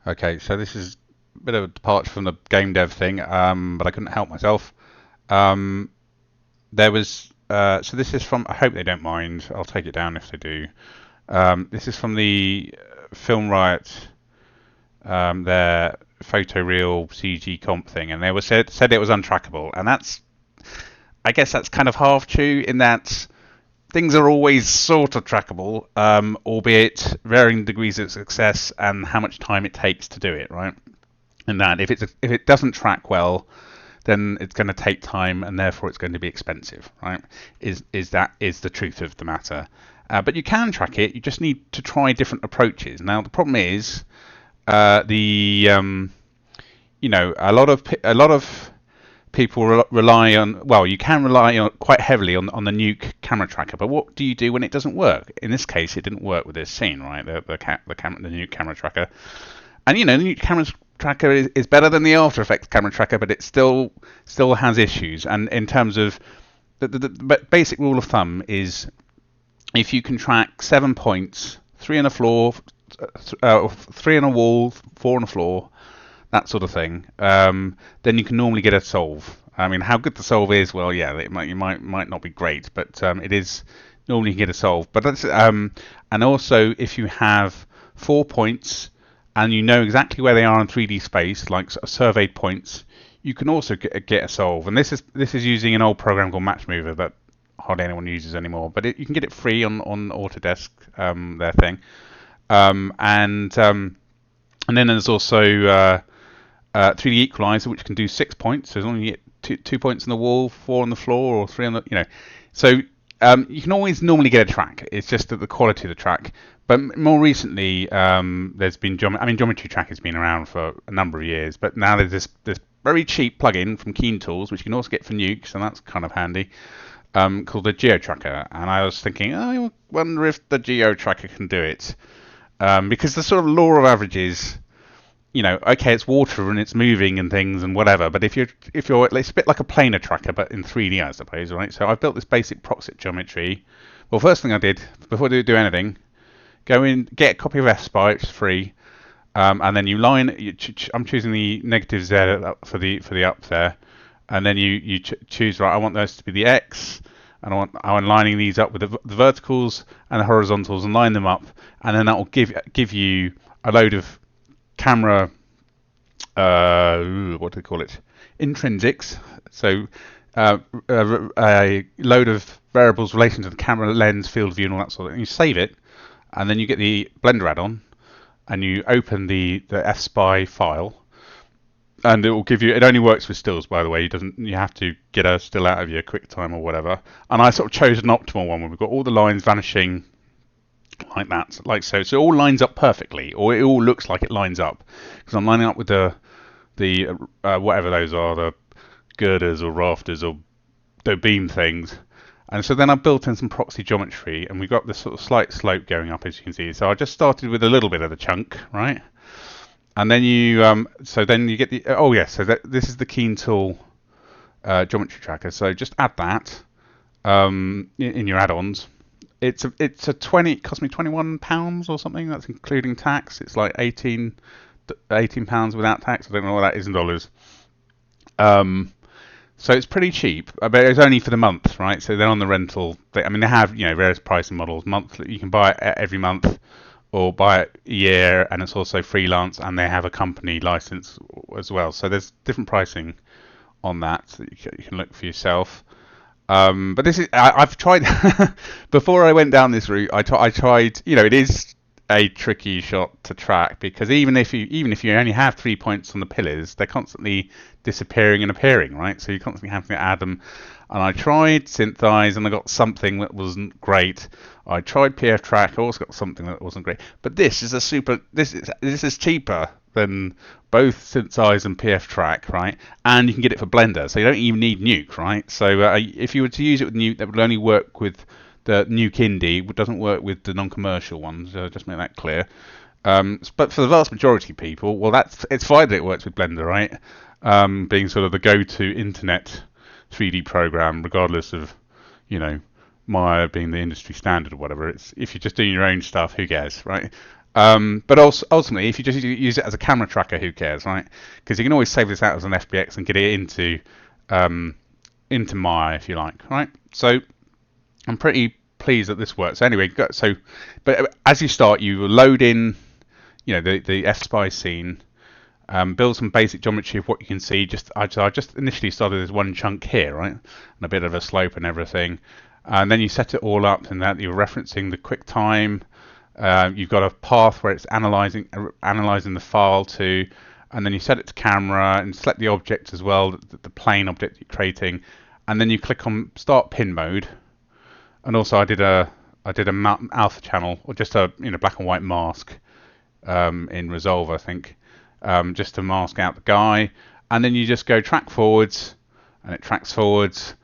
Okay, so this is a bit of a departure from the game dev thing, but I couldn't help myself. Um, there was so this is from. I hope they don't mind. I'll take it down if they do. This is from the Film Riot, their photoreal CG comp thing, and they were said it was untrackable, and that's I guess that's kind of half true in that things are always sort of trackable, albeit varying degrees of success and how much time it takes to do it, right? And that if it doesn't track well, then it's going to take time and therefore it's going to be expensive, right? Is the truth of the matter. But you can track it. You just need to try different approaches. Now the problem is the a lot of people rely on, well, you can rely on quite heavily on the Nuke camera tracker, but what do you do when it doesn't work? In this case, it didn't work with this scene, right? The Nuke camera tracker, and the Nuke camera tracker is better than the After Effects camera tracker, but it still has issues. And in terms of the basic rule of thumb is if you can track 7 points, three on the floor, three on a wall, four on the floor, that sort of thing, then you can normally get a solve. I mean, how good the solve is, well, yeah, it might not be great, but it is normally you can get a solve. But that's and also if you have 4 points and you know exactly where they are in 3D space, like surveyed points, you can also get a solve. And this is using an old program called Match Mover that hardly anyone uses anymore, but you can get it free on Autodesk, their thing, and then there's also 3D equalizer, which can do 6 points. So as long as you get 2 points on the wall, four on the floor, or three on the. So you can always normally get a track. It's just that the quality of the track. But more recently, there's been Geometry Track has been around for a number of years, but now there's this very cheap plugin from Keen Tools, which you can also get for Nuke, and that's kind of handy, called the Geotracker. And I was thinking, I wonder if the Geotracker can do it, because the sort of law of averages, okay, it's water and it's moving and things and whatever. But if you're, it's a bit like a planar tracker, but in 3D, I suppose, right? So I've built this basic proxy geometry. Well, first thing I did before I do anything, go in, get a copy of FSPy, it's free, and then you line. I'm choosing the negative Z for the up there, and then you choose, right. I want those to be the X, and I'm lining these up with the verticals and the horizontals and line them up, and then that will give you a load of camera, what do they call it? Intrinsics. So a load of variables relating to the camera, lens, field of view, and all that sort of thing. You save it, and then you get the Blender add-on, and you open the FSPy file, and it will give you. It only works with stills, by the way. You have to get a still out of your QuickTime or whatever. And I sort of chose an optimal one where we've got all the lines vanishing like that, like so. So it all lines up perfectly, or it all looks like it lines up, because I'm lining up with the whatever those are, the girders or rafters or the beam things. And so then I built in some proxy geometry, and we got this sort of slight slope going up, as you can see. So I just started with a little bit of the chunk, right? And then so then you get the, oh yeah, so this is the Keen Tool geometry tracker. So just add that in your add-ons. It's a 20. It cost me £21 or something. That's including tax. It's like 18 pounds without tax. I don't know what that is in dollars. So it's pretty cheap, but it's only for the month, right? So then on the rental, they have various pricing models. Monthly, you can buy it every month, or buy it a year, and it's also freelance, and they have a company license as well. So there's different pricing on that, so you can look for yourself. But this is I've tried before I went down this route. I tried. It is a tricky shot to track, because even if you only have 3 points on the pillars, they're constantly disappearing and appearing, right? So you constantly have to add them. And I tried Synthesize, and I got something that wasn't great. I tried PF Track, I also got something that wasn't great. But this is this is cheaper than both Synthesize and PF Track, right? And you can get it for Blender, so you don't even need Nuke, right? So if you were to use it with Nuke, that would only work with the Nuke Indie. It doesn't work with the non-commercial ones. Just make that clear. But for the vast majority of people, well, it's fine that it works with Blender, right? Being sort of the go-to internet 3D program, regardless of Maya being the industry standard or whatever. It's if you're just doing your own stuff, who cares, right? But also, ultimately, if you just use it as a camera tracker, who cares, right? Because you can always save this out as an FBX and get it um, into Maya if you like, right? So I'm pretty pleased that this works. Anyway, but as you start, you load in, the F-Spy scene, build some basic geometry of what you can see. I just initially started as one chunk here, right, and a bit of a slope and everything, and then you set it all up, and that you're referencing the QuickTime. You've got a path where it's analyzing the file to, and then you set it to camera and select the object as well, the plane object you're creating, and then you click on Start Pin Mode. And also I did a alpha channel, or just a black and white mask in Resolve, I think, just to mask out the guy. And then you just go track forwards, and it tracks forwards,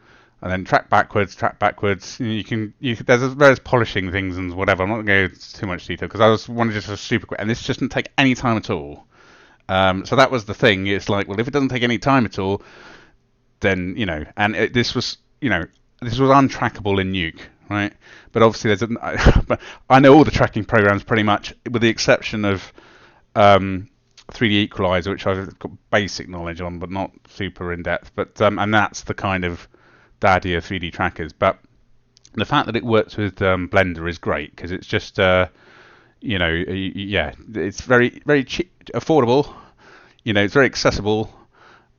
and then track backwards. There's various polishing things and whatever. I'm not going to go into too much detail because I just wanted just a super quick, and this just didn't take any time at all. So that was the thing. It's like, well, if it doesn't take any time at all, then this was untrackable in Nuke, right? But obviously but I know all the tracking programs pretty much, with the exception of 3D Equalizer, which I've got basic knowledge on, but not super in depth. But and that's the kind of daddy of 3D trackers. But the fact that it works with Blender is great because it's just it's very very cheap, affordable. It's very accessible.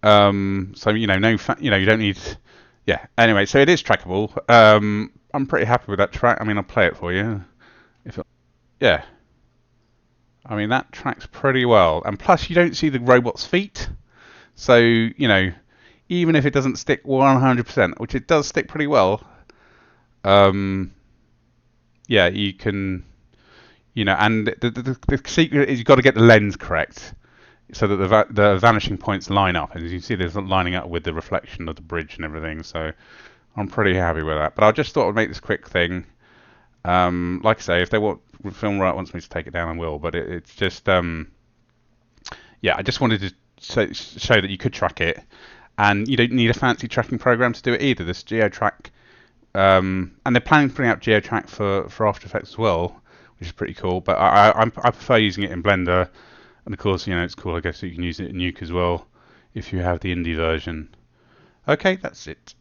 So you don't need. Yeah. Anyway, so it is trackable. I'm pretty happy with that track. I mean, I'll play it for you. Yeah. I mean, that tracks pretty well, and plus you don't see the robot's feet. So even if it doesn't stick 100%, which it does stick pretty well, yeah, you can, and the secret is you've got to get the lens correct so that the vanishing points line up, and as you can see, there's lining up with the reflection of the bridge and everything. So I'm pretty happy with that. But I just thought I'd make this quick thing. Like I say, if they want Film Right wants me to take it down, I will. But it's just yeah, I just wanted to show that you could track it, and you don't need a fancy tracking program to do it either. This Geotrack, and they're planning to bring out Geotrack for After Effects as well, which is pretty cool. But I prefer using it in Blender, and of course it's cool. I guess you can use it in Nuke as well if you have the indie version. Okay, that's it.